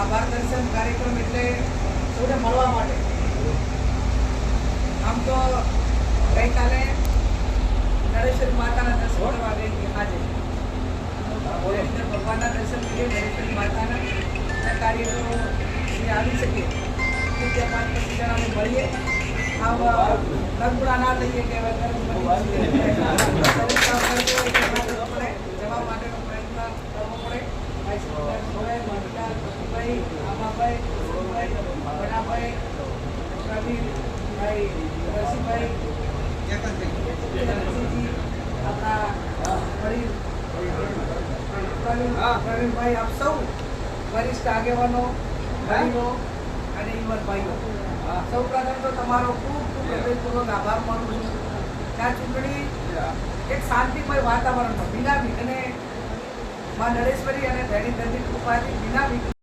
આભાર દર્શન કાર્યક્રમ એટલે સૌને મળવા માટે. આમ તો ગઈકાલે નરેશ્વરી માતાના દર્શન કરવા ગઈ હતી આજે ભગવાનના દર્શન કરીએ નરેશ્વરી માતાના કાર્યક્રમો આવી શકે કે 5-25 જણાને મળીએ. આમ નગુણા ના લઈએ કે જવા માટેનો પ્રયત્ન કરવો પડે. ભાઈ આમાભાઈ બનાભાઈ પ્રવીણભાઈ રસીભાઈ આપણા પ્રવીણભાઈ આપ સૌ વરિષ્ઠ આગેવાનો ભાઈઓ અને યુવકભાઈઓ સૌ પ્રથમ તો તમારો ખૂબ ખૂબ હૃદયપૂર્વક આભાર માનું છું. આ ચૂંટણી એક શાંતિમય વાતાવરણમાં વિના વિઘ્ને માં નરેશ્વરી અને ભેણી દર્દી કૃપાથી વિના વિઘ્ને